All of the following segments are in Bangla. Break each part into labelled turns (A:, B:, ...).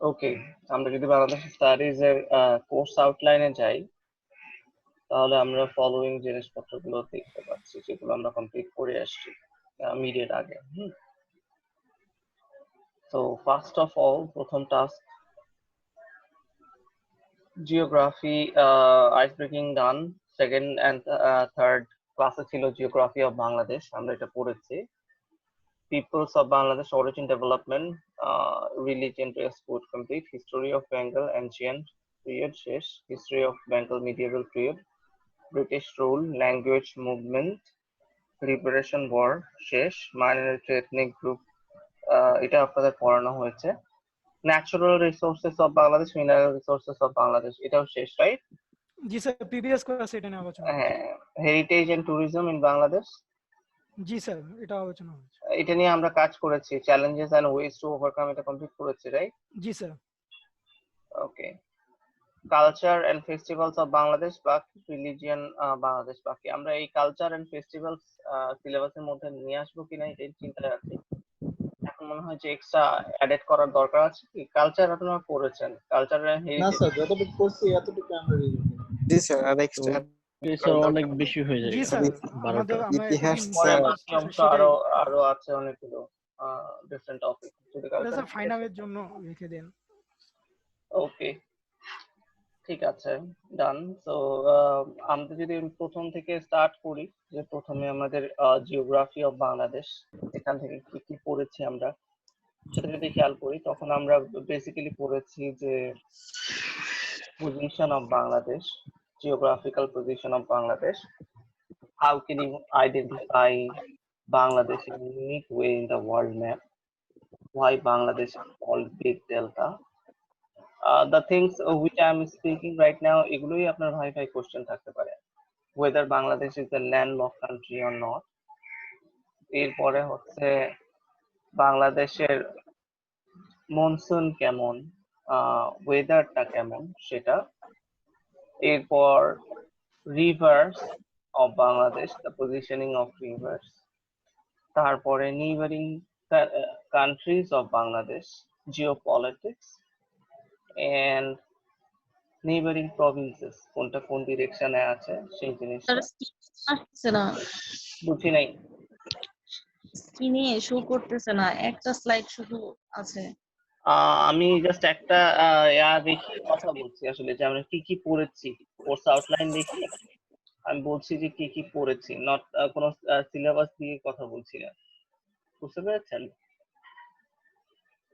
A: ওকে, আমরা যদি বাংলাদেশ স্টাডিজ এর কোর্স আউটলাইনে যাই, তাহলে আমরা ফলোইং জিনিসপত্রগুলো দেখতে পাচ্ছি যেগুলো আমরা কমপ্লিট করে আসছি মিডের আগে। তো ফার্স্ট অফ অল, প্রথম task geography ice breaking done. Second and third ক্লাসে ছিল জিওগ্রাফি অফ বাংলাদেশ, আমরা এটা পড়েছি। Peoples of Bangladesh, origin, development, religion, race, food, complete. History of Bengal, ancient period, শেষ. History of Bengal, medieval period. British rule, language, movement, liberation war, শেষ. Minority ethnic group, এটা আপনাদের পড়ানো হয়েছে। Natural resources of Bangladesh, mineral resources of Bangladesh, এটাও শেষ, রাইট?
B: জি স্যার, প্রিভিয়াস ক্লাসে এটা নিয়ে আলোচনা হয়েছে।
A: হ্যাঁ, heritage and tourism in Bangladesh,
B: জি স্যার, এটা আলোচনা হয়েছে।
A: এটা নিয়ে আমরা কাজ করেছি। Challenges and ways to overcome, এটা কমপ্লিট করেছি, রাইট?
B: জি sir.
A: Okay. Culture and festivals of Bangladesh বা রিলিজিয়ন বাংলাদেশ বাকি, আমরা এই কালচার এন্ড ফেস্টিভ্যালস সিলেবাসের মধ্যে নিয়ে আসবো কিনা এটাই চিন্তায় আছি। এখন মনে হয় যে এক্সট্রা অ্যাড করার দরকার আছে। কি কালচার আপনারা পড়েছেন? কালচার এন্ড
C: না
A: হেরিটেজ
C: স্যার, যতটুকু করছি এতটুকু আমরা
D: জি স্যার, আর এক্সট্রা
E: স্যার অনেক বেশি হয়ে যায়।
B: জি স্যার, আমাদের আমরা
D: ইতিহাস
A: পরে
D: স্যার,
A: বাকি অংশ আরো আছে অনেকগুলো ডিফারেন্ট টপিক। যদি
B: স্যার ফাইনালের জন্য রেখে দেন।
A: ওকে, ঠিক আছে, ডান। তো আমরা যদি প্রথম থেকে স্টার্ট করি, যে প্রথমে আমাদের জিওগ্রাফি অফ বাংলাদেশ, এখান থেকে কি কি পড়েছি আমরা সেটা যদি খেয়াল করি, তখন আমরা বেসিক্যালি পড়েছি যে position of Bangladesh, geographical position of Bangladesh, how can you identify Bangladesh in a unique way in the world map, why Bangladesh is called Big Delta. The things which I am speaking right now, এগুলোই আপনার ভাই কোশ্চেন থাকতে পারে, whether Bangladesh is a landlocked country or not. এরপরে হচ্ছে বাংলাদেশের মনসুন কেমন, ওয়েদারটা কেমন সেটা। এরপর rivers of Bangladesh, the positioning of rivers. তারপরে neighbouring countries of Bangladesh, geopolitics, and neighbouring provinces, কোনটা কোন ডিরেকশনে আছে সেই জিনিসটা।
F: আসছে না,
A: বুঝি নাই।
F: স্ক্রিনে শো করতেছে না, একটা স্লাইড শুধু আছে।
A: আমি জাস্ট একটা দেখি কথা বলছি আসলে, যে আমরা কি কি পড়েছি, কোর্স আউটলাইন দেখি আমি বলছি যে কি কি পড়েছি, নট কোনো সিলেবাস দিয়ে কথা বলছি না, বুঝতে পেরেছেন?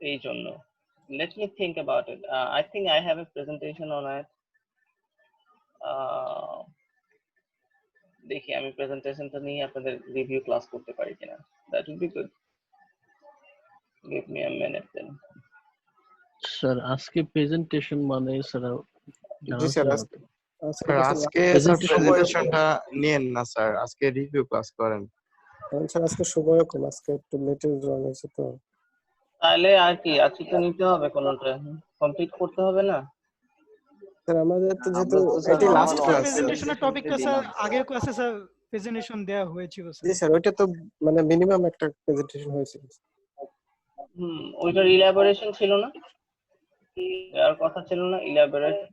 A: এই জন্য let me think about it. I think I have a presentation on it. দেখি আমি প্রেজেন্টেশনটা নিয়ে আপনাদের রিভিউ ক্লাস করতে পারি কিনা, that would be good. Give me a minute then.
E: Sir আজকে প্রেজেন্টেশন মানে স্যার
D: জি স্যার, স্যার আজকে স্যার প্রেজেন্টেশনটা নিয়েন না স্যার, আজকে রিভিউ ক্লাস করেন।
G: স্যার আজকে সময়ও কম, আজকে একটু লেটে জয়েন হয়েছে তো।
A: তাহলে আর কি, আজকে তো নিতে হবে, কোনটা কমপ্লিট করতে হবে না
G: স্যার আমাদের তো যেহেতু এটি লাস্ট ক্লাস,
B: প্রেজেন্টেশনের টপিকটা স্যার আগের ক্লাসে স্যার প্রেজেন্টেশন দেয়া হয়েছিল স্যার।
G: জি স্যার, ওইটা তো মানে মিনিমাম একটা প্রেজেন্টেশন হয়েছিল।
A: ওইটার ইলাবোরেশন ছিল না, আর কথা ছিল না ইলাবোরেশন।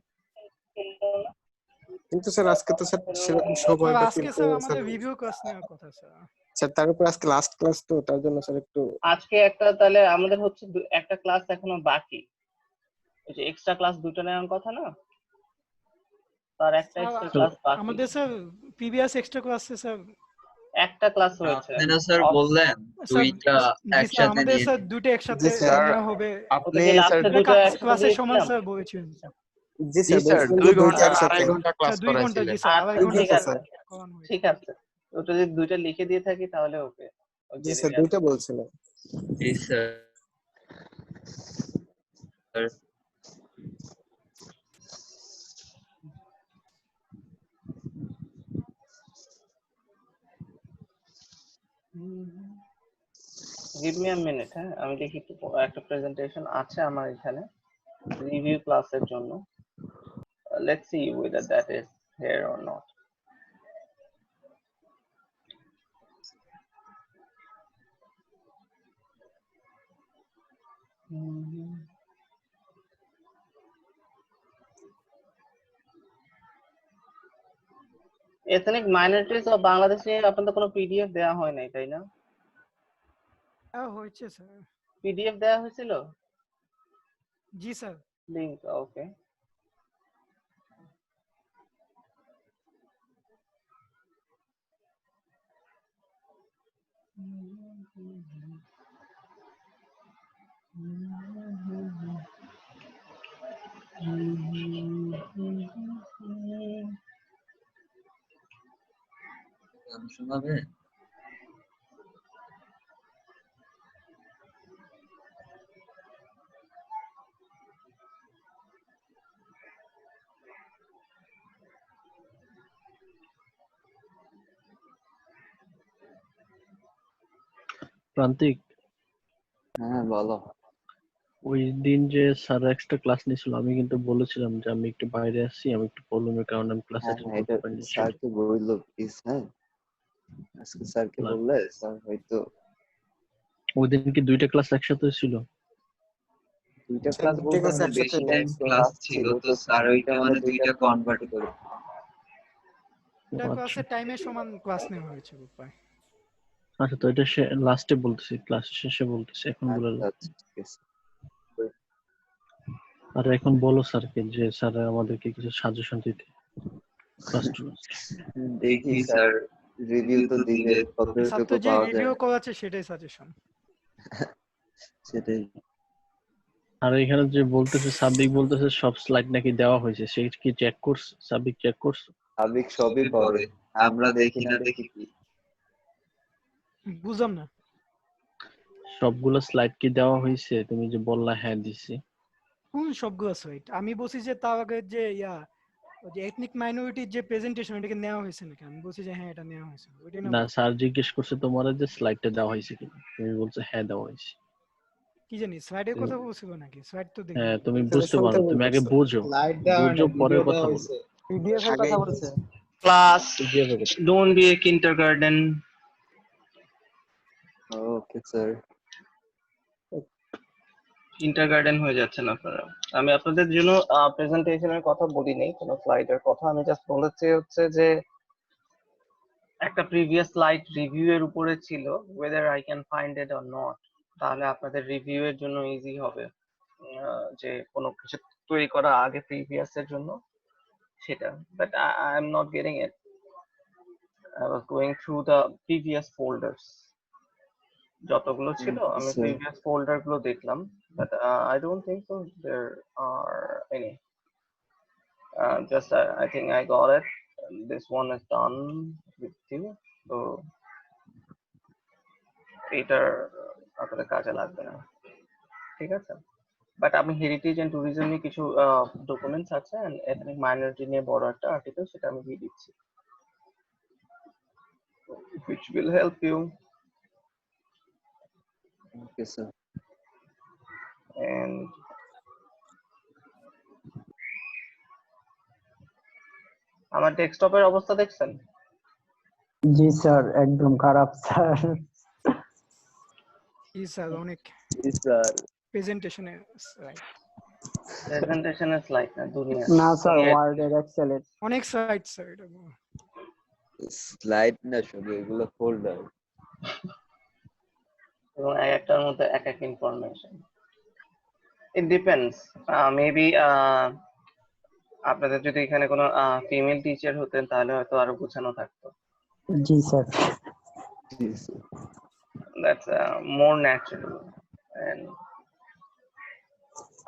G: কিন্তু স্যার আজকে তো স্যার সেরকম সময়
B: আজকে স্যার আমাদের রিভিউ ক্লাস নেওয়ার কথা স্যার।
G: স্যার তার উপর আজকে লাস্ট ক্লাস তো, তার জন্য স্যার একটু
A: আজকে একটা, তাহলে আমাদের হচ্ছে একটা ক্লাস এখনো বাকি, ওই যে এক্সট্রা ক্লাস দুটো নেওয়ার কথা না, তার একটা এক্সট্রা ক্লাস বাকি।
B: আমাদের স্যার প্রিভিয়াস এক্সট্রা ক্লাসে স্যার
A: একটা ক্লাস হয়েছে।
H: আপনারা স্যার বললেন দুইটা একসাথে
B: আমাদের
H: নিয়ে
B: স্যার দুটো একসাথে নেওয়া হবে।
D: আপনি স্যার
B: ক্লাসের সময় স্যার বলেছিলেন।
G: জি স্যার
D: 2 ঘন্টা 2.5 ঘন্টা ক্লাস
B: 2 ঘন্টা
D: করাইছিলেন।
B: জি স্যার 2.5 ঘন্টা স্যার।
A: ঠিক আছে, ওটা যদি দুইটা লিখে দিয়ে থাকি তাহলে ওকে।
G: জি স্যার দুইটা বলছিলেন।
H: জি sir.
A: Give me a minute, হ্যাঁ আমি দেখি একটা প্রেজেন্টেশন আছে আমার এখানে রিভিউ ক্লাসের জন্য। Let's see whether that is here or not. Ethnic minorities of বাংলাদেশে আপনাদের কোনো পিডিএফ দেওয়া হয় নাই তাই না?
B: হয়েছে স্যার।
A: পিডিএফ দেওয়া হয়েছিল?
B: জি স্যার।
A: লিংক, ওকে।
H: গান শোনাবে?
E: প্রান্তিক,
H: হ্যাঁ বলো।
E: ওই দিন যে স্যার এক্সট্রা ক্লাস নিয়েছিল, আমি কিন্তু বলেছিলাম যে আমি একটু বাইরে আসছি, আমি একটু প্রবলেমের কারণে আমি ক্লাস
I: হ্যাঁ
E: অ্যাটেন্ড
I: হ্যাঁ,
E: করতে
I: এটা
E: পারিনি।
I: স্যারকে বললো প্লিজ। হ্যাঁ, আজকে স্যারকে
E: না।
I: বললে স্যার হয়তো
E: ওই দিন কি 2টা ক্লাস একসাথে ছিল?
I: দুইটা
G: স্যার,
I: ক্লাস
G: দুইটা
I: বলতে
G: class
I: মানে
G: একসাথে
I: বেশি
G: নেই।
I: টাইম ক্লাস ছিল তো স্যার ওইটা মানে দুইটা কনভার্ট করে।
B: এটা
E: আচ্ছা
B: ক্লাসে টাইমের সমান ক্লাস নেওয়া হয়েছে বুপায়।
E: আচ্ছা, তো এটা সে লাস্টে বলতেছি, ক্লাস শেষে বলতেছি, এখন বলে
I: আচ্ছা আচ্ছা, ঠিক আছে।
E: আর এখন বলো স্যারকে যে স্যার আমাদেরকে কিছু সাজেশন দিতে। ফার্স্ট
I: দেখি স্যার রিভিউ তো দিবে,
B: স্যার
I: কতটুকু
B: তো যে
I: পাওয়া যায়
B: রিভিউ করাচ্ছে সেটাই সাজেশন।
I: সেটাই।
E: আর এখানে যে বলতেছে, সাবিক বলতেছে সব স্লাইড নাকি দেওয়া হয়েছে, সে কি চেক করছে? সাবিক চেক করছে?
I: আবেগ সবই করে, আমরা দেখি না দেখি কি।
B: বুঝলাম না।
E: সবগুলো স্লাইড কি দেওয়া হয়েছে? তুমি যে বললা হ্যাঁ দিছি।
B: কোন সবগুলো সাইট? আমি বলছি যে তার আগে যে ওই যে এথনিক মাইনরিটির যে প্রেজেন্টেশন, এটাকে নেওয়া হয়েছে নাকি? আমি বলছি যে হ্যাঁ এটা নেওয়া হয়েছে। ওইটাই না
E: না,
B: বলছি।
E: স্যার জিজ্ঞেস করছে তোমার যে স্লাইডটা দেওয়া হয়েছে কিনা, তুমি বলছো হ্যাঁ দেওয়া হয়েছে।
B: কি জানি স্লাইডের কথা বলছিল নাকি? স্লাইড তো দেখি।
E: হ্যাঁ, তুমি
G: স্যার,
E: বুঝতে
G: শুনতে
E: পারো, তুমি আগে
G: বলতেছে।
E: বোঝো,
C: লাইট দেওয়া হয় না,
E: বুঝো পরে
C: ভিডিও
E: কথা
C: দেওয়া
E: বলো।
C: হয়েছে।
B: পিডিএফ এর কথা বলছে।
A: ক্লাস,
E: PDF এর কথা।
A: Don't B A kindergarten.
I: Okay sir.
A: Kindergarten হয়ে যাচ্ছেন আপনারা। আমি আপনাদের জন্য প্রেজেন্টেশনের কথা বলি নাই, কোনো স্লাইডের কথা। আমি জাস্ট বলেছি হচ্ছে যে একটা প্রিভিয়াস স্লাইড রিভিউ এর উপরে ছিল, whether I can find it or not, তাহলে আপনাদের রিভিউ এর জন্য ইজি হবে। যে কোনো কিছু তৈরি করা আগে প্রিভিয়াস এর জন্য সেটা, but I am not getting it. I was going through the previous folders, যতগুলো ছিল আমি
I: sir.
A: প্রিভিয়াস ফোল্ডার গুলো দেখলাম, but I don't think so there are any. Just I think I got it. This one is done with you, so এটার আপনাদের কাজে লাগবে না, ঠিক আছে? বাট আমি হেরিটেজ এন্ড ট্যুরিজম নিয়ে কিছু ডকুমেন্টস আছে, এন্ড এথনিক মাইনরিটি নিয়ে বড় একটা আর্টিকেল, সেটা আমি দিয়ে দিচ্ছি, which will help you.
I: Okay sir.
A: And আমার ডেস্কটপের অবস্থা দেখছেন?
J: জি স্যার, একদম খারাপ স্যার।
B: জি স্যার, অনেক
I: Yes sir.
B: প্রেজেন্টেশনে স্লাইড।
A: প্রেজেন্টেশনের স্লাইড না, দুনিয়া।
J: না স্যার, ওয়ার্ড এর এক্সেলের।
B: অনেক সাইট স্যার এটা।
I: স্লাইড না শুধু, এগুলো ফোল্ডার।
A: এবং এক একটার মধ্যে এক এক ইনফরমেশন। ইট ডিপেন্ডস, মেবি আপনাদের যদি এখানে কোনো ফিমেল টিচার হতেন তাহলে হয়তো আরো গোছানো থাকতো।
J: জি sir.
A: That's more natural. And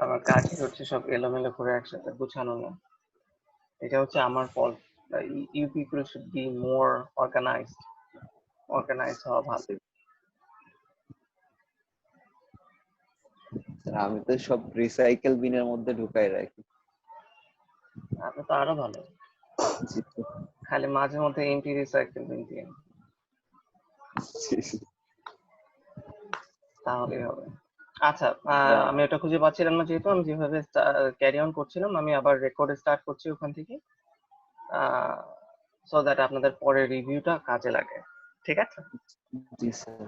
A: আমার কাজই হচ্ছে সব এলোমেলো করে একসাথে গোছানো না। এটা হচ্ছে আমার fault. You people should be more organised. Organise হওয়া ভালো।
I: আমি তো সব রিসাইকেল বিনের মধ্যে ঢুকাই রাখি।
A: আপনি তো আরো ভালো, খালি মাঝে মধ্যে এমটি রিসাইকেল বিন দিয়ে তাহলেই হবে। আচ্ছা, আমি এটা খুঁজে পাচ্ছিলাম না, যেহেতু আমি যেভাবে ক্যারি অন করছিলাম, আমি আবার রেকর্ড স্টার্ট করছি ওখান থেকে, সো দ্যাট আপনাদের পরে রিভিউটা কাজে লাগে, ঠিক আছে?
I: জি sir.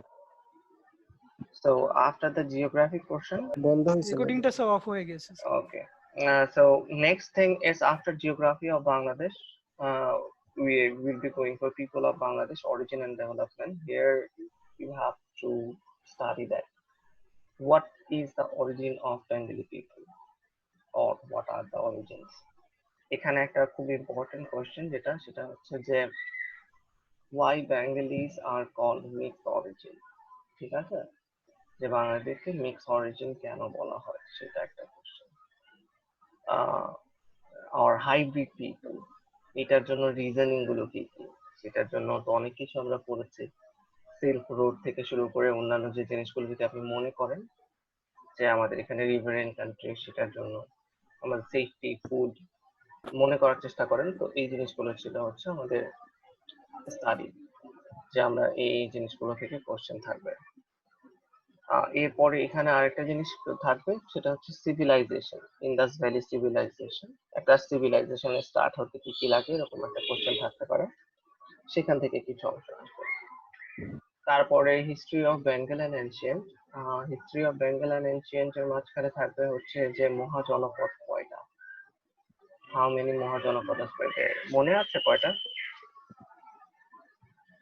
A: So after the geographic portion,
G: বন্ধ হয়েছে
B: রেকর্ডিংটা সব অফ হয়ে গেছে।
A: okay. So next thing is after geography of Bangladesh, we will be going for people of Bangladesh origin and development. Here you have to study that what is the origin of Bengali people or what are the origins. এখানে একটা খুব ইম্পর্টেন্ট কোশ্চেন সেটা হচ্ছে যে why Bengalis are called mixed origin, ঠিক আছে, যে বাংলাদেশকে মিক্স অরিজিন কেন বলা হয় সেটা একটা কোশ্চেন। আর হাইব্রিড পিপল, এটার জন্য রিজনিং গুলো কি কি, সেটার জন্য তো অনেক কিছু আমরা পড়েছি, সিল্ক রোড থেকে শুরু করে অন্যান্য যে জিনিসগুলো যদি আপনি মনে করেন যে আমাদের এখানে রিভারেন্ট কান্ট্রি, সেটার জন্য আমাদের সেফটি ফুড মনে করার চেষ্টা করেন, তো এই জিনিসগুলো সেটা হচ্ছে আমাদের স্টাডি, যে আমরা এই জিনিসগুলো থেকে কোশ্চেন থাকবে। এরপরে এখানে আরেকটা জিনিস থাকবে, সেটা হচ্ছে সিভিলাইজেশন, ইন্দাস ভ্যালি সিভিলাইজেশন। একটা সিভিলাইজেশন স্টার্ট হতে কি কি লাগে এরকম একটা কোশ্চেন থাকতে পারে, সেখান থেকে কিছু অংশ আসবে। তারপরে history of Bengal and ancient, history of Bengal and ancient এর মাঝখানে থাকবে হচ্ছে যে মহাজনপদ কয়টা, হাউ মেনি মহাজনপদ আছে, মনে আছে কয়টা?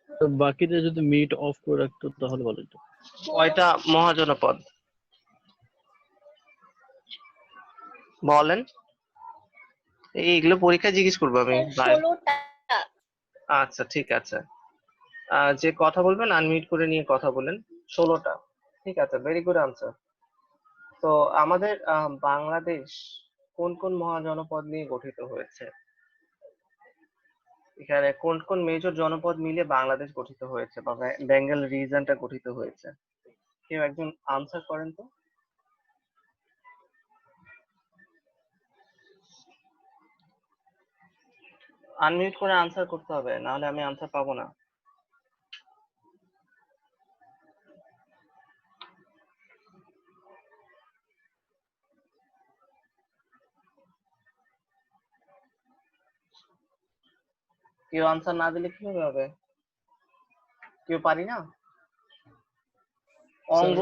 E: তো বাকিদের যদি মিট অফ করে রাখতো তাহলে ভালো হতো।
A: কয়টা মহাজনপদ বলেন? এইগুলো পরীক্ষা জিজ্ঞেস করবো আমি।
K: 16টা।
A: আচ্ছা ঠিক আছে, যে কথা বলবেন আনমিউট করে নিয়ে কথা বলেন। 16টা, ঠিক আছে, ভেরি গুড আনসার। তো আমাদের বাংলাদেশ কোন কোন মহাজনপদ নিয়ে গঠিত হয়েছে, এখানে কোন কোন মেজর জনপদ মিলে বাংলাদেশ গঠিত হয়েছে বা বেঙ্গল রিজনটা গঠিত হয়েছে, কেউ একজন আনসার করেন তো। আনমিউট করে আনসার করতে হবে, নাহলে আমি আনসার পাবো না। কেউ আনসার না দিলে কিভাবে হবে? কেউ পারি না। অঙ্গ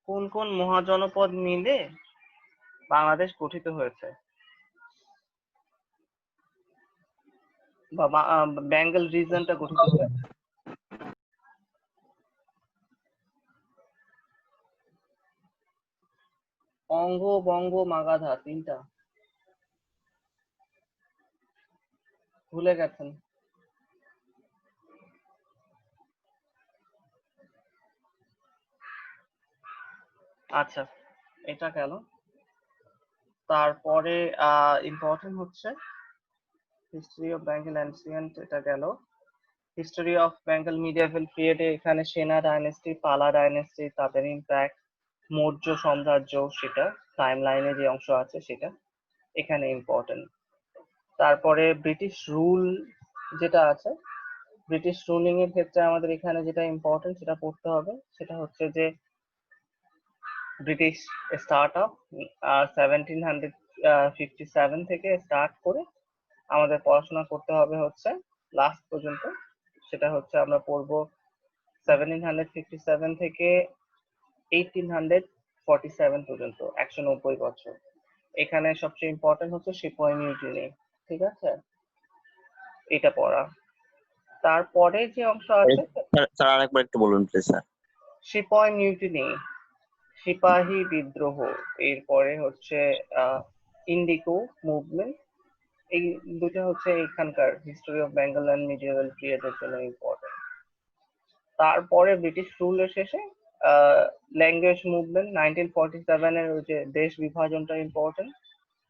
A: কোন কোন মহাজনপদ মিলে বাংলাদেশ গঠিত হয়েছে বা বেঙ্গল রিজনটা গঠিত হয়েছে? অঙ্গ, বঙ্গ, মাগাধা, তিনটা ভুলে গেছেন। আচ্ছা এটা গেল। তারপরে ইম্পর্টেন্ট হচ্ছে হিস্ট্রি অফ বেঙ্গল অ্যানসিয়েন্ট, এটা গেল। হিস্টরি অফ বেঙ্গল মিডিয়েভাল পিরিয়ডে এখানে সেনা ডাইনেস্টি, পালা ডাইনেস্টি, তাদের ইম্প্যাক্ট, মৌর্য সাম্রাজ্য, সেটা টাইম লাইনে যে অংশ আছে সেটা এখানে ইম্পর্টেন্ট। তারপরে ব্রিটিশ রুল যেটা আছে, ব্রিটিশ রুলিং এর ক্ষেত্রে আমাদের এখানে যেটা ইম্পর্টেন্ট সেটা পড়তে হবে, সেটা হচ্ছে যে ব্রিটিশ স্টার্ট অফ 1757 থেকে স্টার্ট করে আমাদের পড়াশোনা করতে হবে হচ্ছে লাস্ট পর্যন্ত, সেটা হচ্ছে আমরা পড়বো 1757 থেকে 1847 পর্যন্ত, 190 বছর। এখানে সবচেয়ে ইম্পর্টেন্ট হচ্ছে সিপাহি মিউটিনি, ঠিক আছে, এটা পড়া। তারপরে যে অংশ আছে,
I: স্যার আরেকবার একটু বলুন প্লিজ স্যার।
A: সিপাহি মিউটিনি, সিপাহী বিদ্রোহ, এরপরে হচ্ছে ইন্ডিগো মুভমেন্ট, এই দুটো হচ্ছে এখানকার হিস্টরি অফ বেঙ্গল অ্যান্ড মিডিয়েভাল পিরিয়ডের জন্য ইম্পর্টেন্ট। তারপরে ব্রিটিশ রুলের শেষে ল্যাঙ্গুয়েজ মুভমেন্ট, 1947 এর ওই যে দেশ বিভাজনটা ইম্পর্টেন্ট,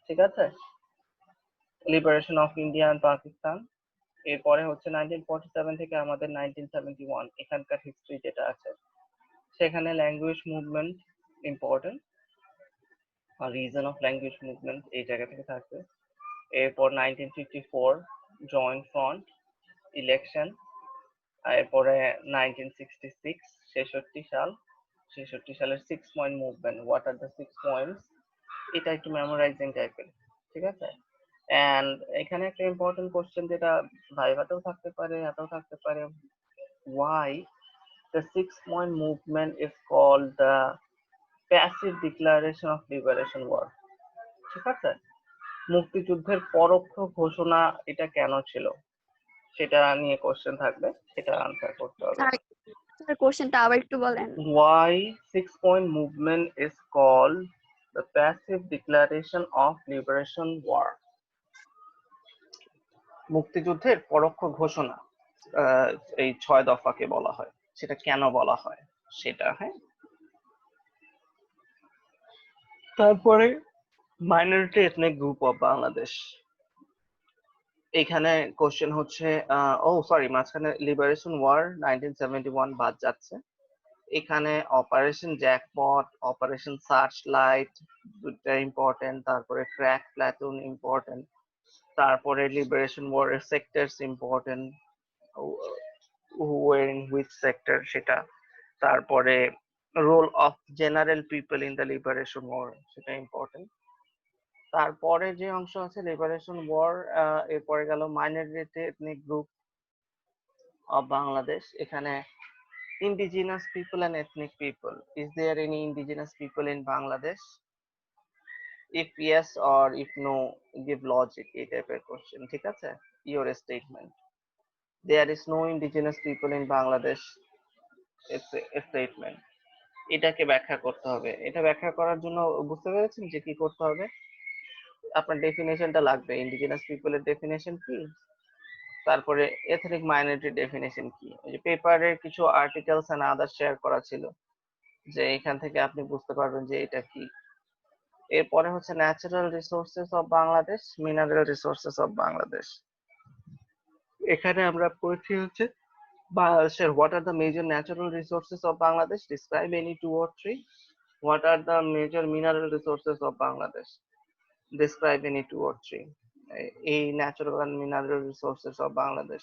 A: ঠিক আছে, liberation of India and Pakistan. এরপরে হচ্ছে 1947 থেকে আমাদের 1971 এখানকার হিস্ট্রি যেটা আছে, সেখানে ল্যাঙ্গুয়েজ মুভমেন্ট ইম্পর্টেন্ট, আর রিজন অফ ল্যাঙ্গুয়েজ মুভমেন্ট এই জায়গা থেকে থাকবে। এরপর 1954 জয়েন্ট ফ্রন্ট, ইলেকশন। এরপরে 1966 66 সালের 6 point movement, what are the 6 points, এটা একটু মেমোরাইজিং টাইপের, ঠিক আছে। এন্ড এখানে একটা ইম্পর্টেন্ট কোশ্চেন যেটা ভাইভাতেও থাকতে পারে, এটাও থাকতে পারে, why the 6 point movement is called the passive declaration of liberation war, ঠিক আছে। মুক্তিযুদ্ধের পরোক্ষ ঘোষণা এটা কেন ছিল সেটা নিয়ে কোশ্চেন থাকবে, সেটা আনসার করতে হবে।
K: স্যার কোশ্চেনটা আবার একটু বলেন।
A: Why 6-point movement is called the passive declaration of liberation war? মুক্তিযুদ্ধের পরোক্ষ ঘোষণা এই 6 দফাকে বলা হয়, সেটা কেন বলা হয় সেটা। হ্যাঁ, তারপরে minority ethnic group of Bangladesh, এখানে কোশ্চেন হচ্ছে সরি মাঝখানে লিবারেশন ওয়ার 1971 বাদ যাচ্ছে। এখানে operation jackpot, operation searchlight দুটা ইম্পর্টেন্ট, তারপরে ক্র্যাক প্লাটুন ইম্পর্টেন্ট, তারপরে লিবারেশন ওয়ারের sectors important, warring which sector সেটা, তারপরে role of general people in the liberation war সেটা ইম্পর্টেন্ট। তারপরে যে অংশ আছে লিবারেশন ওয়ার, এরপরে গেল minority ethnic group of Bangladesh. এখানে indigenous people and ethnic people, is there any indigenous people in Bangladesh? If yes or if no, give logic, এই টাইপের কোশ্চেন, ঠিক আছে? Your statement, there is no indigenous people in Bangladesh, it's a statement, এটাকে ব্যাখ্যা করতে হবে। এটা ব্যাখ্যা করার জন্য বুঝতে পেরেছেন যে কি করতে হবে, আপনার ডেফিনেশনটা লাগবে, ইন্ডিজিনাস পিপলের ডেফিনেশন কি, তারপরে এথনিক মাইনরিটি ডেফিনেশন কি। ওই যে পেপারের কিছু আর্টিকেলস এন্ড আদার শেয়ার করা ছিল, যে এখান থেকে আপনি বুঝতে পারবেন যে এটা কি। এরপরে হচ্ছে natural resources of Bangladesh, mineral resources of Bangladesh. এখানে আমরা পড়ছি হচ্ছে বাংলাদেশের what are the major natural resources of Bangladesh, describe any 2 or 3. What are the major mineral resources of Bangladesh, describe any 2 or 3. এই natural and mineral resources of Bangladesh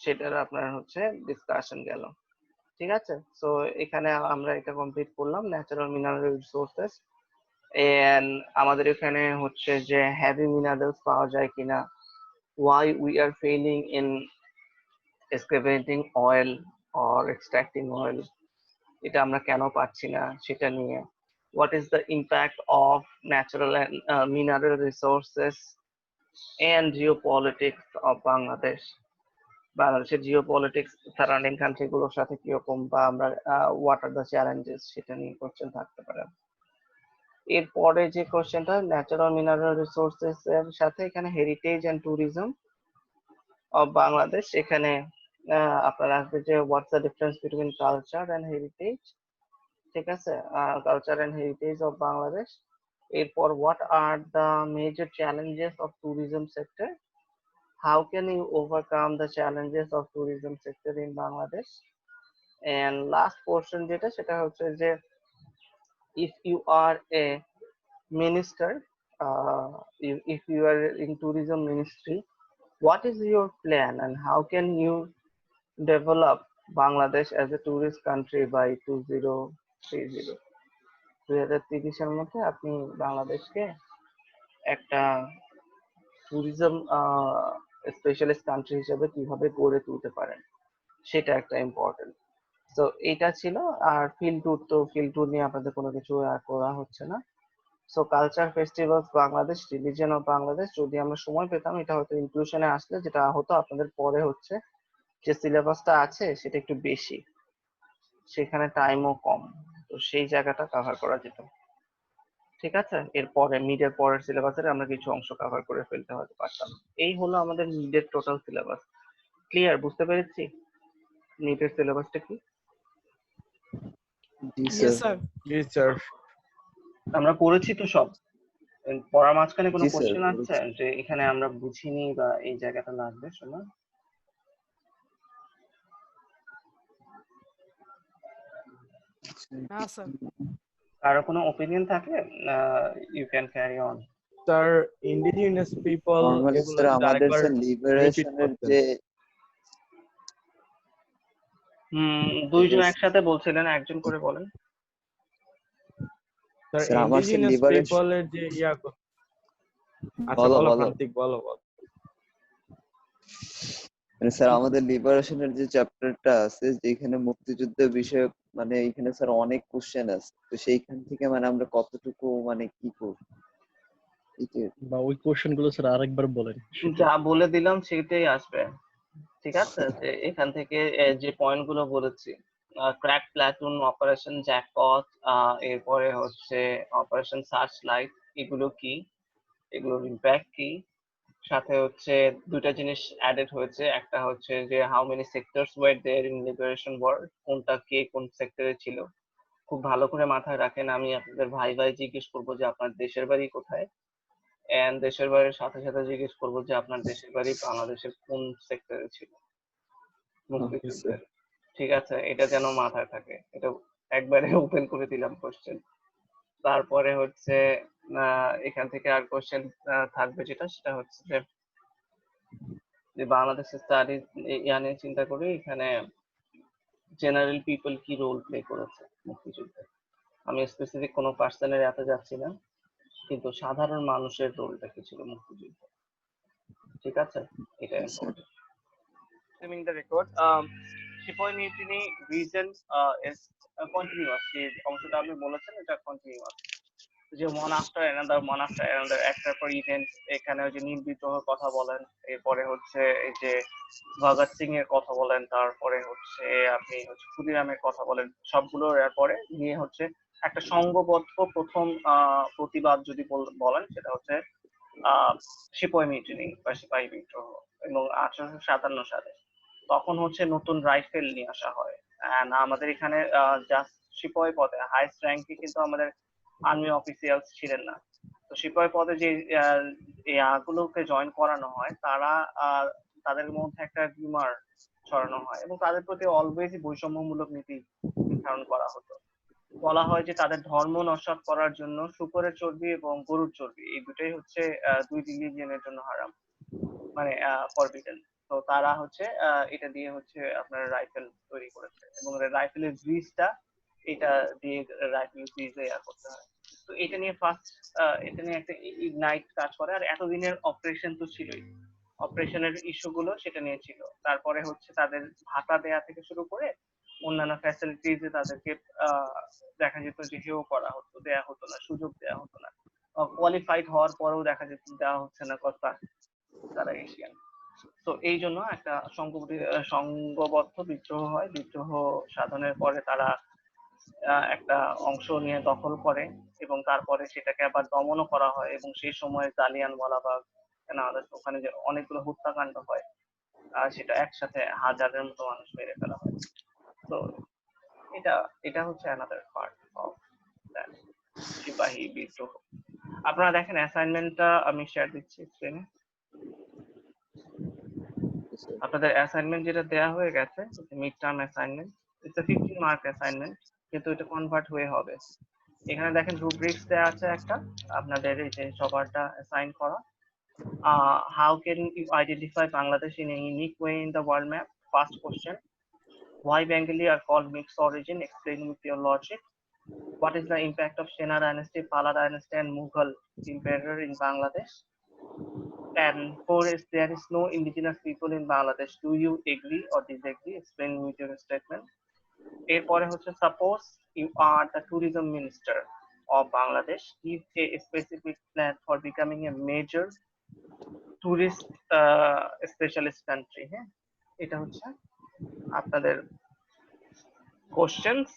A: সেটার আপনার হচ্ছে ডিসকাশন গেল, ঠিক আছে? সো এখানে আমরা এটা কমপ্লিট করলাম, ন্যাচারাল মিনারেল রিসোর্সেস। এন্ড আমাদের এখানে হচ্ছে যে হেভি মিনারেলস পাওয়া যায় কিনা, why we are failing in excavating oil or extracting oil, এটা আমরা কেন পাচ্ছি না সেটা নিয়ে। what is the impact of natural and mineral resources and geopolitics of Bangladesh, বাংলাদেশের জিওপলিটিক্স সারাউন্ডিং কান্ট্রি গুলোর সাথে কিরকম, বা আমরা হোয়াট আর দ্য চ্যালেঞ্জেস সেটা নিয়ে কোশ্চেন থাকতে পারে। এরপরে যে কোশ্চেনটা ন্যাচারাল মিনারেল রিসোর্সেস এর সাথে এখানে heritage and tourism of Bangladesh, এখানে আপনার আসবে যে what's the difference between culture and heritage, ঠিক আছে? Culture and heritage of Bangladesh. এরপর what are the major challenges of tourism sector, how can you overcome the challenges of tourism sector in Bangladesh? And last portion যেটা সেটা হচ্ছে যে if you are a minister, if you are in tourism ministry, what is your plan and how can you develop Bangladesh as a tourist country by 2030? 2030 এর মধ্যে আপনি বাংলাদেশকে একটা ট্যুরিজম স্পেশালিস্ট কান্ট্রি হিসেবে কিভাবে গড়ে তুলতে পারেন সেটা একটা ইম্পর্টেন্ট। তো এটা ছিল। আর ফিল্ড ট্যুর, তো ফিল্ড ট্যুর নিয়ে আপনাদের কোনো কিছু করা হচ্ছে না। So culture, festivals Bangladesh, religion of Bangladesh, যদি আমরা সময় পেতাম এটা হয়তো ইনক্লুশনে আসলে যেটা হতো আপনাদের পরে হচ্ছে যে সিলেবাসটা আছে সেটা একটু বেশি, সেখানে টাইমও কম, তো সেই জায়গাটা কভার করা যেত, ঠিক আছে? এরপরে মিডের পরের সিলেবাসের আমরা কিছু অংশ কভার করে ফেলতে হয়তো পারতাম। এই হলো আমাদের মিডের টোটাল সিলেবাস। ক্লিয়ার? বুঝতে পেরেছি মিডের সিলেবাসটা কি?
H: জি
B: ইয়েস
H: স্যার।
B: স্যার।
D: জি স্যার।
A: আমরা পড়েছি তো সব। পড়ার মাঝখানে কোনো
H: জি স্যার,
A: কোশ্চেন আছে যে এখানে আমরা বুঝিনি বা এই জায়গাটা লাগবে সময়?
B: না স্যার।
A: কারো কোনো ওপিনিয়ন থাকলে you can carry on.
D: Sir indigenous people
H: normally
D: এগুলো
H: স্যার আমাদের
D: আরেকবার
H: স্যার
D: রিপিট
H: লিবারেশনের
D: করতেন।
H: যে
A: দুইজন একসাথে বলছিলেন, একজন করে বলেন।
D: স্যার
H: স্যার আমার স্যার
D: ইন্ডিজিনাস
H: লিবারেশন
D: পিপলের যে আচ্ছা
H: বলো
D: বলো
H: বলো
D: কার্তিক, বলো বলো।
H: মানে স্যার আমাদের লিবারেশনের যে চ্যাপ্টারটা আছে যেখানে মুক্তিযুদ্ধ বিষয়ক, মানে এখানে স্যার অনেক কোশ্চেন আছে, তো সেইখান থেকে মানে আমরা কতটুকু মানে কি করব?
E: বা ওই কোশ্চেন গুলো স্যার আরেকবার বলেন।
A: যা বলে দিলাম সেটাই আসবে, ঠিক আছে? যে এখান থেকে যে পয়েন্ট গুলো বলেছি, ক্র্যাক প্লাটুন, অপারেশন জ্যাকপট, এরপরে হচ্ছে অপারেশন সার্চ লাইট, এগুলো কি, এগুলোর ইম্প্যাক্ট কি, সাথে হচ্ছে দুইটা জিনিস অ্যাডেড হয়েছে, একটা হচ্ছে যে how many sectors were there in liberation war, কোনটা কে কোন সেক্টরে ছিল। খুব ভালো করে মাথায় রাখেন, আমি আপনাদের ভাই ভাই জিজ্ঞেস করবো যে আপনার দেশের বাড়ি কোথায়, এন্ড দেশের বাড়ির সাথে সাথে জিজ্ঞেস করবো যে আপনার দেশের বাড়ি বাংলাদেশের কোন সেক্টরে ছিল মুক্তিযুদ্ধের, ঠিক আছে? এটা যেন মাথায় থাকে, এটা একবারে ওপেন করে দিলাম কোশ্চেন। তারপরে হচ্ছে এখান থেকে আর কোশ্চেন থাকবে যেটা, সেটা হচ্ছে যে বাংলাদেশের স্টাডি ইয়া নিয়ে চিন্তা করি, এখানে জেনারেল পিপল কি রোল প্লে করেছে মুক্তিযুদ্ধে। আমি স্পেসিফিক কোনো পার্সনের এত যাচ্ছি না, কিন্তু সাধারণ মানুষের রোলটা কি ছিল মুক্তিযুদ্ধে, ঠিক আছে? এটা important. The record, Sepoy Mutiny reason is continuous, যে অংশটা আপনি বলেছেন এটা কন্টিনিউয়াস, যে one after another একটার পর ইভেন্ট। এখানে ওই যে নীল বিদ্রোহের কথা বলেন, এরপরে হচ্ছে এই যে ভগৎ সিং এর কথা বলেন, তারপরে হচ্ছে আপনি হচ্ছে ক্ষুদিরামের কথা বলেন, সবগুলো এরপরে নিয়ে হচ্ছে একটা সংঘবদ্ধ প্রথম প্রতিবাদ যদি বলেন, সেটা হচ্ছে সিপাহী মিউটিনি বা সিপাহী বিদ্রোহ, এবং 1857 সালে তখন হচ্ছে নতুন রাইফেল নিয়ে আসা হয়। আমাদের এখানে জাস্ট সিপাহী পদে হাইস্ট র্যাঙ্কে কিন্তু আমাদের আর্মি অফিসিয়ালস ছিলেন না। তো সিপাহী পদে যে গুলোকে জয়েন করানো হয়, তারা তাদের মধ্যে একটা রিউমার ছড়ানো হয় এবং তাদের প্রতি অলওয়েজই বৈষম্যমূলক নীতি নির্ধারণ করা হতো। বলা হয় যে তাদের ধর্ম নস্যাৎ করার জন্য শূকরের চর্বি এবং গরুর চর্বি, এই দুটাই হচ্ছে দুই রিলিজিয়নের জন্য হারাম, মানে ফরবিডেন। তো তারা হচ্ছে এটা দিয়ে হচ্ছে আপনার রাইফেল তৈরি করেছে, এবং রাইফেলের গ্রিসটা এটা দিয়ে রাইফেল গ্রিসে করতে হয়। তো এটা নিয়ে ফার্স্ট এটা নিয়ে একটা ইগনাইট কাজ করে। আর এতদিনের অপারেশন তো ছিলই, অপারেশনের ইস্যু গুলো সেটা নিয়ে ছিল। তারপরে হচ্ছে তাদের ভাতা দেয়া থেকে শুরু করে অন্যান্য ফ্যাসিলিটিস তাদেরকে দেখা যেত যে হেও করা হতো, দেয়া হতো না, সুযোগ দেয়া হতো না। কোয়ালিফাইড হওয়ার পরেও দেখা যেত দেওয়া হচ্ছে না, কথা তারা এশিয়ান। তো এই জন্য একটা সংঘবদ্ধ বিদ্রোহ হয়। বিদ্রোহ সাধনের পরে তারা একটা অংশ নিয়ে দখল করে এবং তারপরে সেটাকে আবার দমনও করা হয়, এবং সেই সময় জালিয়ানওয়ালাবাগ ওখানে যে অনেকগুলো হত্যাকাণ্ড হয়, সেটা একসাথে হাজারের মতো মানুষ মেরে ফেলা হয়। তো এটা হচ্ছে অ্যানাদার পার্ট অফ দ্যাট সিপাহী বিদ্রোহ। আপনারা দেখেন অ্যাসাইনমেন্টটা আমি শেয়ার দিচ্ছি স্ক্রিনে। আপনাদের অ্যাসাইনমেন্ট যেটা দেয়া হয়ে গেছে, mid term assignment, it's a 15 mark assignment, কিন্তু এটা কনভার্ট হয়ে হবে। এখানে দেখেন রুব্রিক্স দেয়া আছে একটা, আপনাদের এই যে সবারটা অ্যাসাইন করা। How can you identify Bangladesh in a unique way in the world map? First question. Why Bengali are called mixed origin? Explain with your logic. What is the impact of Sena dynasty, Pala dynasty, and Mughal emperor in Bangladesh? And 4 is there is no indigenous people in Bangladesh. Do you agree or disagree? Explain with your statement. এরপরে হচ্ছে suppose you are the tourism minister of Bangladesh, give a specific plan for becoming a major tourist specialist country. হ্যাঁ, এটা হচ্ছে আপনাদের কোশ্চেনস,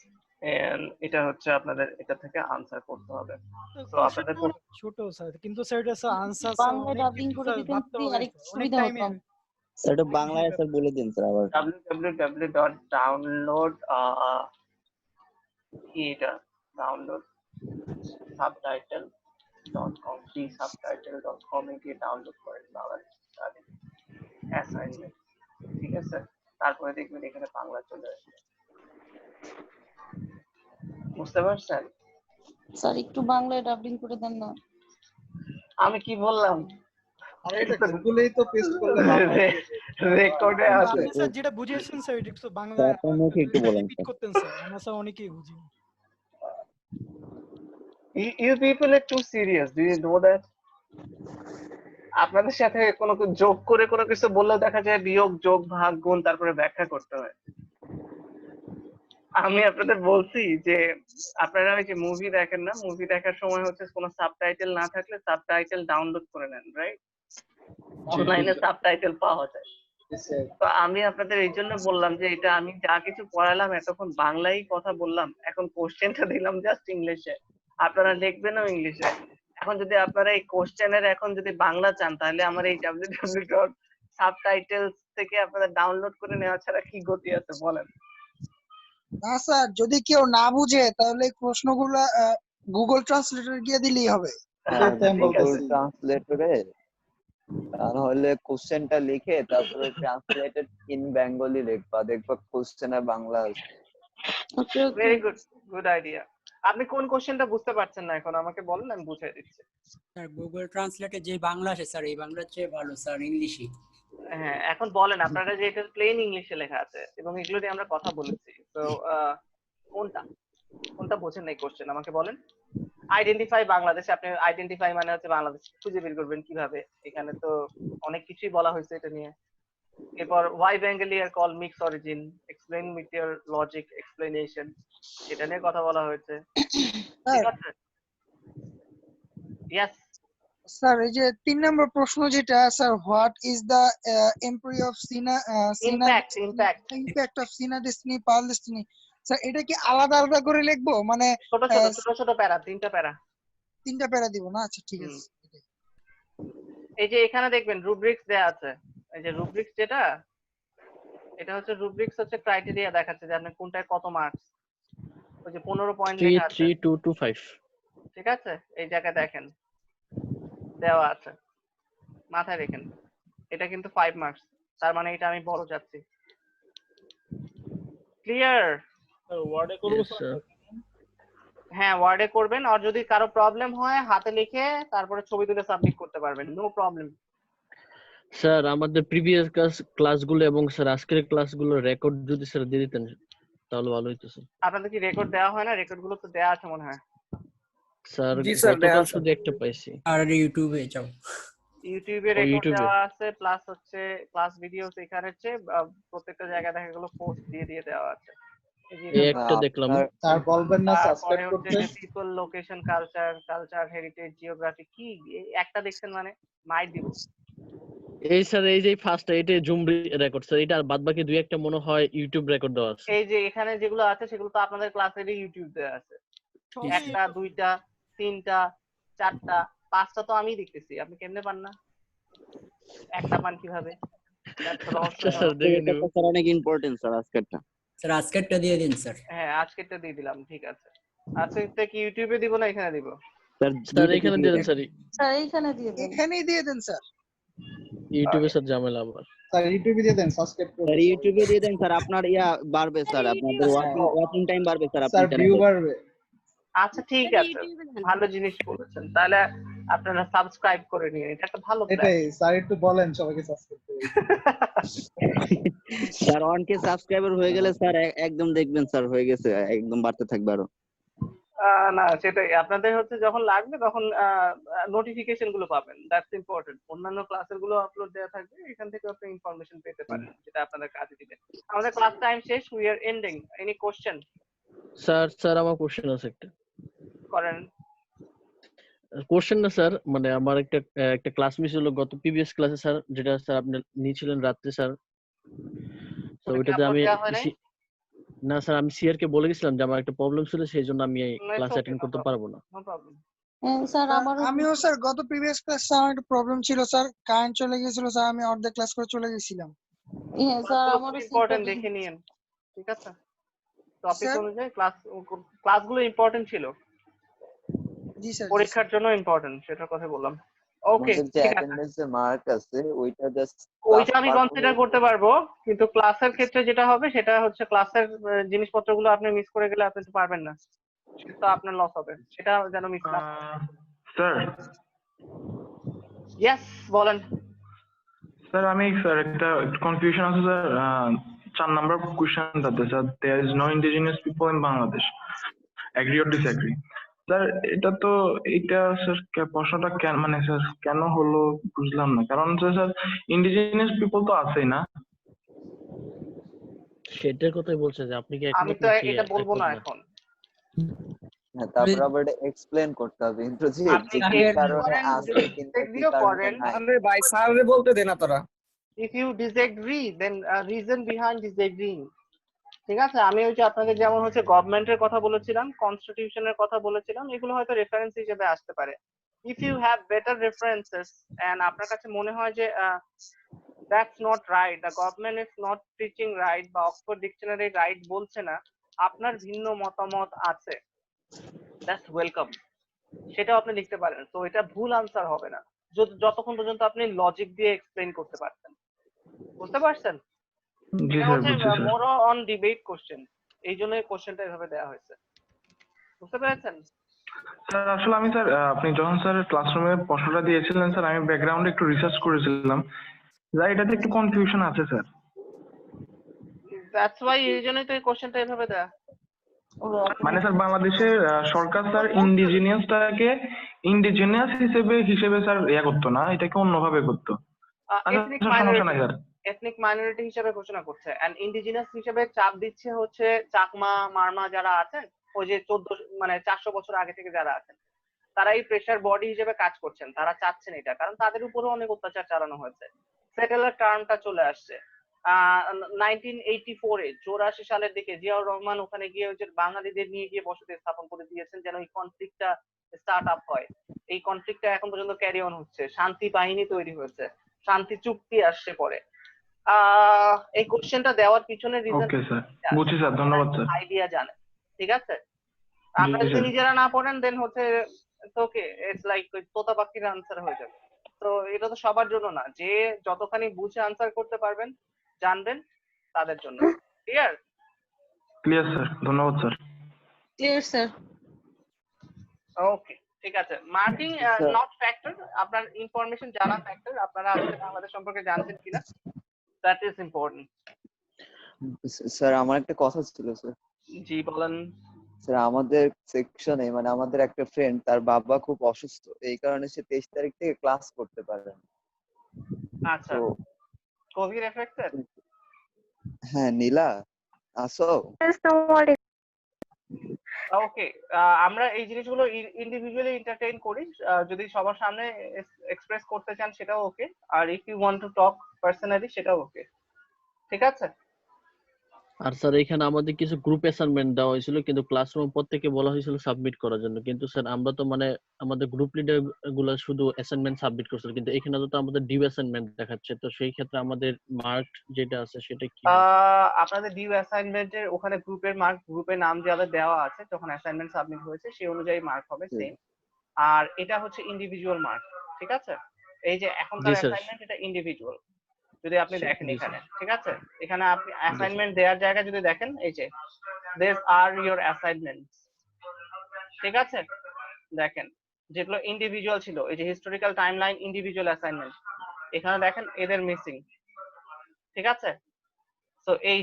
A: এটা হচ্ছে আপনাদের এটা থেকে আনসার করতে হবে। তো আপনাদের
B: ছোট স্যার, কিন্তু স্যার এটা আনসার
F: বাংলা ডাবিং করে দিতেন যদি আরেকটু সুবিধা হতো।
I: স্যার এটা বাংলায় স্যার বলে দিন স্যার আবার।
A: www.download এটা ডাউনলোড subtitle.com, subtitle.com এ গিয়ে ডাউনলোড করেন বাংলাদেশ স্টাডি অ্যাসাইনমেন্ট, ঠিক আছে? তারপরে দেখবেন এখানে বাংলা চলে আসবে। বুঝতে পারছেন?
F: স্যার একটু বাংলায় ডাবিং করে দেন না।
A: আমি কি বললাম?
C: আরে এটা গুগলেই তো পেস্ট করলে
A: রেকর্ডে আছে।
B: আপনি স্যার যেটা বুঝিয়েছেন স্যার এটা একটু বাংলা
I: আপনার মুখে একটু বলেন
B: রিপিট করতেন স্যার, আমরা স্যার অনেকেই বুঝি।
A: You people are too serious. Do you know that? আপনাদের সাথে কোনো যোগ করে কোনো কিছু বললে দেখা যায় বিয়োগ, যোগ, ভাগ, গুণ, তারপরে ব্যাখ্যা করতে হয়। আমি আপনাদের বলছি যে আপনারা ওই যে মুভি দেখেন না, মুভি দেখার সময় হচ্ছে কোনো সাবটাইটেল না থাকলে সাবটাইটেল ডাউনলোড করে নেন, রাইট? অনলাইনে সাবটাইটেল পাওয়া যায়। তো আমি আপনাদের এই জন্য বললাম যে এটা আমি যা কিছু পড়ালাম এতক্ষণ বাংলায় কথা বললাম, এখন কোশ্চেনটা দিলাম জাস্ট ইংলিশে, আপনারা লিখবেনও ইংলিশে। এখন যদি আপনারা এই কোশ্চেনের এখন যদি বাংলা চান তাহলে আমার এই www.subtitles থেকে আপনারা ডাউনলোড করে নেওয়া ছাড়া কি গতি আছে বলেন?
C: না স্যার, যদি কেউ না বুঝে তাহলে এই প্রশ্নগুলো গুগল ট্রান্সলেটর গিয়ে দিলেই হবে।
H: গুগল ট্রান্সলেটরে তাহলে কোশ্চেনটা লিখে তারপরে ট্রান্সলেটেড ইন বেঙ্গলি লিখবা, দেখবা কোশ্চেনের বাংলা আছে।
A: Very good, good idea. আপনি কোন কোশ্চেনটা বুঝতে পারছেন না এখন আমাকে বলেন, আমি বুঝিয়ে দিচ্ছি।
L: স্যার গুগল ট্রান্সলেটে যে বাংলা আসে স্যার, এই বাংলার চেয়ে ভালো স্যার ইংলিশই।
A: হ্যাঁ, এখন বলেন আপনারা যে এটা প্লেন ইংলিশে লেখা আছে এবং এগুলো নিয়ে আমরা কথা বলেছি, তো কোনটা কোনটা বোঝেন না এই কোশ্চেন আমাকে বলেন। আইডেন্টিফাই বাংলাদেশ, আপনি আইডেন্টিফাই মানে হচ্ছে বাংলাদেশ খুঁজে বের করবেন কিভাবে, এখানে তো অনেক কিছুই বলা হয়েছে এটা নিয়ে। এরপর why Bengali are call mix origin, explain with your logic explanation, এটা নিয়ে কথা বলা হয়েছে, ঠিক আছে? ইয়েস
C: স্যার, এই যে 3 নম্বর প্রশ্ন যেটা স্যার, হোয়াট ইজ দ্য এমপ্রি অফ ইম্প্যাক্ট অফ সিনা ডেস্টিনি পাল ডেস্টিনি, স্যার এটা কি আলাদা আলাদা করে লিখবো? মানে
A: ছোট ছোট প্যারা, 3টা প্যারা
C: দিব না? আচ্ছা ঠিক আছে।
A: এই যে এখানে দেখবেন রুব্রিক্স দেয়া আছে, এই যে রুব্রিক্স যেটা, এটা হচ্ছে রুব্রিক্স হচ্ছে ক্রাইটেরিয়া দেখাচ্ছে যে আপনি কোনটায় কত মার্কস, ওই যে 15 পয়েন্ট লেখা আছে
E: 3225,
A: ঠিক আছে? এই জায়গায় দেখেন দেওয়া আছে, মাথায় রেখেন এটা কিন্তু 5 মার্কস, তার মানে এটা আমি বড় যাচ্ছি। ক্লিয়ার?
E: ওয়ার্ডে করব স্যার?
A: হ্যাঁ ওয়ার্ডে করবেন, আর যদি কারো প্রবলেম হয় হাতে লিখে তারপরে ছবি তুলে সাবমিট করতে পারবেন, নো প্রবলেম।
E: স্যার আমাদের প্রিভিয়াস ক্লাসগুলো এবং স্যার আজকের ক্লাসগুলো রেকর্ড যদি স্যার দিয়ে দিতেন তাহলে ভালো হতো স্যার।
A: আপনাদের কি রেকর্ড দেওয়া হয় না? রেকর্ড গুলো তো দেওয়া আছে মনে হয়।
E: স্যার গতকাল শুধু একটা পাইছি।
L: আর ইউটিউবে যাও,
A: ইউটিউবে রেকর্ড দেওয়া আছে, প্লাস হচ্ছে ক্লাস ভিডিওস এখানে হচ্ছে প্রত্যেকটা জায়গায় দেখা গেল পোস্ট দিয়ে দেওয়া আছে।
E: এই একটা দেখলাম।
C: স্যার বলবেন না সাবস্ক্রাইব করতে?
A: People, location, culture, heritage, geography, কি একটা দেখছেন মানে মাইট দিব।
E: এই স্যার এই যে ফার্স্ট এটা জুম রেকর্ড স্যার, এটা আর বাদবাকি দুই একটা মনে হয় ইউটিউব রেকর্ড দেওয়া আছে।
A: এই যে এখানে যেগুলো আছে সেগুলো তো আপনাদের ক্লাসেরই ইউটিউব দেওয়া আছে, একটা দুইটা তিনটা চারটা পাঁচটা তো আমি দেখতেছি, আপনি কেমনে পান না? একটা পান কিভাবে?
E: স্যার দেখে নিব
I: স্যার, অনেক ইম্পর্টেন্ট স্যার আজকেরটা।
L: স্যার আজকেরটা দিয়ে দিন স্যার।
A: হ্যাঁ আজকেরটা দিয়ে দিলাম, ঠিক আছে। আজকেরটা কি ইউটিউবে দিব না এখানে দিব?
E: স্যার এখানে দিয়ে দেন স্যার।
F: স্যার এইখানে দিয়ে দেন।
C: এখানেই দিয়ে দেন স্যার।
E: ইউটিউবে স্যার ঝামেলা আবার।
C: স্যার ইউটিউবে দিয়ে দেন, সাবস্ক্রাইব করুন।
I: স্যার ইউটিউবে দিয়ে দেন স্যার, আপনার বাড়বে স্যার, আপনাদের ওয়াচিং টাইম বাড়বে স্যার,
C: স্যার ভিউ বাড়বে।
A: আচ্ছা ঠিক আছে, ভালো জিনিস বলেছেন, তাহলে আপনারা সাবস্ক্রাইব করে নিন, এটা একটা ভালো প্ল্যান।
C: এটাই স্যার, একটু বলেন সবাইকে সাবস্ক্রাইব করতে।
I: স্যার 1K সাবস্ক্রাইবার হয়ে গেলে স্যার একদম দেখবেন স্যার হয়ে গেছে, একদম বাড়তে থাকবে আরো।
A: না সেটাই, আপনাদের হচ্ছে যখন লাগবে তখন নোটিফিকেশন গুলো পাবেন, দ্যাটস ইম্পর্টেন্ট। অন্যান্য ক্লাসের গুলো আপলোড দেওয়া থাকবে, এখান থেকে আপনি ইনফরমেশন পেতে পারেন যেটা আপনাদের কাজে দিবে। আমাদের ক্লাস টাইম শেষ, we are ending. Any question?
E: Sir আমার কোশ্চেন আছে একটা।
A: করেন।
E: কোশ্চেন না স্যার, মানে আমার একটা ক্লাস মিস হলো গত প্রিভিয়াস ক্লাসে স্যার, যেটা স্যার আপনি নিয়েছিলেন রাতে স্যার। তো ওইটাতে আমি না স্যার, আমি সিআর কে বলে গেছিলাম যে আমার একটা প্রবলেম ছিল, সেই জন্য আমি ক্লাস অ্যাটেন্ড করতে পারবো না।
A: No problem.
F: স্যার
C: আমিও স্যার গত প্রিভিয়াস ক্লাসে আমার একটা প্রবলেম ছিল স্যার, কারেন্ট চলে গিয়েছিল স্যার, আমি অর্ধেক ক্লাস করে চলে গেছিলাম।
F: হ্যাঁ স্যার আমারও
A: ইম্পর্টেন্ট দেখে নিন, ঠিক আছে? টপিক অনুযায়ী ক্লাসগুলো ইম্পর্টেন্ট ছিল।
C: জি স্যার,
A: পরীক্ষার জন্য ইম্পর্টেন্ট, সেটার কথা বললাম। ওকে
H: যে অ্যাটেন্ডেন্সের মার্ক আছে ওইটা জাস্ট
A: ওইটা আমি কনসিডার করতে পারবো, কিন্তু ক্লাসের ক্ষেত্রে যেটা হবে সেটা হচ্ছে ক্লাসের জিনিসপত্রগুলো আপনি মিস করে গেলে আপনি তো পারবেন না, সেটা আপনার লস হবে, সেটা যেন মিস না।
M: স্যার
A: ইয়েস বলেন।
M: স্যার আমি স্যার একটা কনফিউশন আছে স্যার, 4 নাম্বার কোশ্চেনটাতে sir, there is no indigenous people in Bangladesh, agree or disagree. Sir এটা তো এইটা স্যার প্রশ্নটা কেন মানে স্যার কেন হলো বুঝলাম না, কারণ স্যার ইন্ডিজিনিয়াস পিপল তো আছেই না।
E: সেটার কথাই বলছে যে আপনি কি
A: আমি
E: একমত
A: তো
E: নাকি
A: এটা বলবো
E: একমত
A: না
E: না?
A: এখন।
H: হ্যাঁ, তারপর আবার এটা এক্সপ্লেন করতে হবে ইন্দ্রজিৎ
A: আপনি
H: যে কি
A: ডিসেক্ট
H: কারণে
A: করেন,
H: আছে
A: যদি
H: কিন্তু
A: ডিসেক্ট
H: কি
A: দিও
H: কারণে
A: করেন,
H: নাই।
N: আরে ভাই স্যাররে বলতে দে না তোরা।
A: if you disagree then reason behind disagreeing, ঠিক আছে? আমি ওই যে আপনাদের যেমন হচ্ছে গভর্নমেন্টের কথা বলেছিলাম, কনস্টিটিউশনের কথা বলেছিলাম, এগুলো হয়তো রেফারেন্স হিসেবে আসতে পারে। If you have better references and আপনার কাছে মনে হয় যে that's not right, the government is not teaching right, বা অক্সফোর্ড ডিকশনারি রাইট বলছে না, আপনার ভিন্ন মতামত আছে, দ্যাটস ওয়েলকাম, সেটাও আপনি লিখতে পারেন। তো এটা ভুল আনসার হবে না যতক্ষণ পর্যন্ত আপনি লজিক দিয়ে এক্সপ্লেইন করতে পারছেন। বুঝতে পারছেন?
M: জি
A: এটা
M: স্যার,
A: হচ্ছে
M: বুঝছি sir.
A: More on debate question, এই জন্য কোশ্চেনটা এভাবে দেওয়া হয়েছে। বুঝতে পেরেছেন?
M: স্যার আসলে আমি স্যার আপনি যখন স্যার ক্লাসরুমে প্রশ্নটা দিয়েছিলেন স্যার, আমি ব্যাকগ্রাউন্ডে একটু রিসার্চ করেছিলাম, যা এটাতে একটু কনফিউশন আছে স্যার।
A: দ্যাটস ওয়াই, এই জন্যই তো এই কোশ্চেনটা এভাবে দেয়া।
M: মানে স্যার বাংলাদেশের সরকার স্যার ইন্ডিজিনিয়াস হিসেবে স্যার ইয়া করতো না, এটাকে অন্যভাবে করতো। আচ্ছা
A: এথনিক
M: স্যার, সমস্যা নাই স্যার।
A: এথনিক মাইনরিটি হিসেবে ঘোষণা করছে, এন্ড ইন্ডিজিনাস হিসেবে চাপ দিচ্ছে হচ্ছে চাকমা মারমা যারা আছেন, ওই যে 400 বছর আগে থেকে যারা আছেন, তারা এই প্রেসার বডি হিসেবে কাজ করছেন। তারা চাচ্ছেন এটা, কারণ তাদের উপরেও অনেক অত্যাচার চালানো হয়েছে। সেটেলার টার্মটা চলে আসছে 1984 এ, 84 সালের দিকে জিয়াউর রহমান ওখানে গিয়ে ওই যে বাঙালিদের নিয়ে গিয়ে বসতি স্থাপন করে দিয়েছেন, যেন এই কনফ্লিক্টটা স্টার্ট আপ হয়। এই কনফ্লিক্টটা এখন পর্যন্ত ক্যারি অন হচ্ছে, শান্তি বাহিনী তৈরি হয়েছে, শান্তি চুক্তি আসছে পরে। এই কোশ্চেনটা দেওয়ার পিছনে রিজন
M: ওকে স্যার, বুঝছি স্যার, ধন্যবাদ স্যার।
A: আইডিয়া জানেন, ঠিক আছে?
M: জি
A: আপনারা যদি
M: স্যার।
A: নিজেরা না পড়েন দেন হচ্ছে ওকে, ইটস লাইক তোতা পাখির আনসার হয়ে যাবে। তো এটা তো সবার জন্য না, যে যতখানি বুঝে আনসার করতে পারবেন জানবেন তাদের জন্য। ক্লিয়ার?
M: ক্লিয়ার স্যার, ধন্যবাদ স্যার।
F: Clear sir.
A: ওকে, ঠিক আছে। মার্কিং নট ফ্যাক্টর, আপনার ইনফরমেশন জানা ফ্যাক্টর। আপনারা আসলে বাংলাদেশ সম্পর্কে জানতেন কিনা, দ্যাট ইজ ইম্পর্টেন্ট।
H: স্যার আমার একটা কথা ছিল স্যার।
A: জি বলেন।
H: স্যার আমাদের সেকশনে মানে আমাদের একটা ফ্রেন্ড, তার বাবা খুব অসুস্থ, এই কারণে সে 23 তারিখ থেকে ক্লাস করতে পারে না।
A: আচ্ছা, কোভিড এফেক্টেড?
H: হ্যাঁ নীলা, আসো।
A: ওকে, আমরা এই জিনিসগুলো ইন্ডিভিজুয়ালি এন্টারটেইন করি। যদি সবার সামনে এক্সপ্রেস করতে চান সেটাও ওকে, আর if you want to talk personally সেটাও ওকে, ঠিক আছে?
E: আর স্যার এখানে আমাদের কিছু গ্রুপ অ্যাসাইনমেন্ট দেওয়া হয়েছিল, কিন্তু ক্লাসরুম প্রত্যেককে বলা হয়েছিল সাবমিট করার জন্য। কিন্তু স্যার আমরা তো মানে আমাদের গ্রুপ লিডার গুলা শুধু অ্যাসাইনমেন্ট সাবমিট করছিল, কিন্তু এখানে তো আমাদের ডিউ অ্যাসাইনমেন্ট দেখাচ্ছে। তো সেই ক্ষেত্রে আমাদের মার্ক যেটা আছে সেটা কি?
A: আপনাদের ডিউ অ্যাসাইনমেন্টের ওখানে গ্রুপের মার্ক, গ্রুপের নাম যাদের দেওয়া আছে যখন অ্যাসাইনমেন্ট সাবমিট হয়েছে সেই অনুযায়ী মার্ক হবে সেম। আর এটা হচ্ছে ইন্ডিভিজুয়াল মার্ক, ঠিক আছে? এই যে এখনকার অ্যাসাইনমেন্ট এটা ইন্ডিভিজুয়াল, যদি আপনি দেখেন এখানে, ঠিক আছে? এখানে আপনি অ্যাসাইনমেন্ট দেওয়ার জায়গায় যদি দেখেন, এই যে দিস আর ইওর অ্যাসাইনমেন্টস, ঠিক আছে? দেখেন যেগুলো ইন্ডিভিজুয়াল ছিল, এই যে হিস্টোরিক্যাল টাইমলাইন ইন্ডিভিজুয়াল অ্যাসাইনমেন্ট, এখানে দেখেন এদের মিসিং, ঠিক আছে? তো এই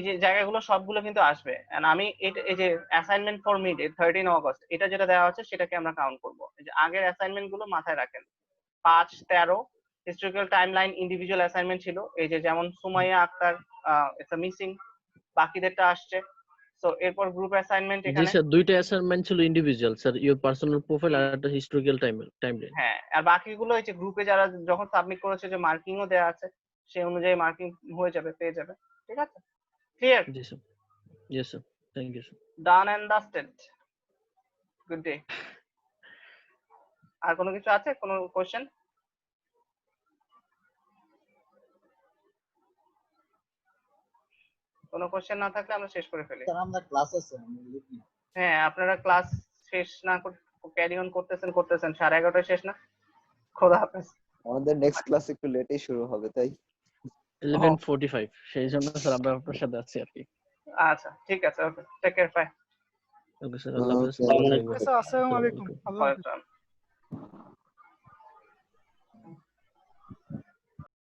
A: যে জায়গাগুলো সবগুলো কিন্তু আসবে। এন্ড আমি এই যে অ্যাসাইনমেন্ট ফর মিড 13 অগস্ট এটা যেটা দেওয়া আছে সেটাকে আমরা কাউন্ট করব। এই যে আগের অ্যাসাইনমেন্ট গুলো মাথায় রাখেন, 5-13 হিস্টোরিক্যাল টাইমলাইন ইন্ডিভিজুয়াল অ্যাসাইনমেন্ট ছিল। এই যে যেমন সুমাইয়া আক্তার ইটস মিসিং, বাকিদেরটা আসছে। সো এরপর গ্রুপ অ্যাসাইনমেন্ট
E: জি
A: এখানে।
E: স্যার, দুইটা অ্যাসাইনমেন্ট ছিল individual sir, your personal profile আর একটা হিস্টোরিক্যাল টাইমলাইন।
A: হ্যাঁ, আর বাকিগুলো এই যে গ্রুপে যারা যখন সাবমিট করেছে যে মার্কিংও দেওয়া আছে, সেই অনুযায়ী মার্কিং হয়ে যাবে, পেয়ে যাবে, ঠিক আছে? ক্লিয়ার?
E: জি sir. Yes sir, thank you sir.
A: Done and dusted. Good day. আর কোনো কিছু আছে, কোনো কোশ্চেন? কোনো কোশ্চেন না থাকলে আমরা শেষ করে ফেলি।
O: স্যার আমরা ক্লাস আছে।
A: হ্যাঁ, আপনারা ক্লাস শেষ না ক্যারি অন করতেছেন 11:30 শেষ না? খোদা হাফেজ।
H: আমাদের নেক্সট ক্লাস একটু লেটেই শুরু হবে, তাই
E: 11:45, সেই জন্য স্যার আমরা আপনার সাথে আছি আর কি।
A: আচ্ছা, ঠিক আছে, okay, take care, bye.
E: Okay sir, আল্লাহ হাফেজ।
B: আসসালামু আলাইকুম। আল্লাহ হাফেজ।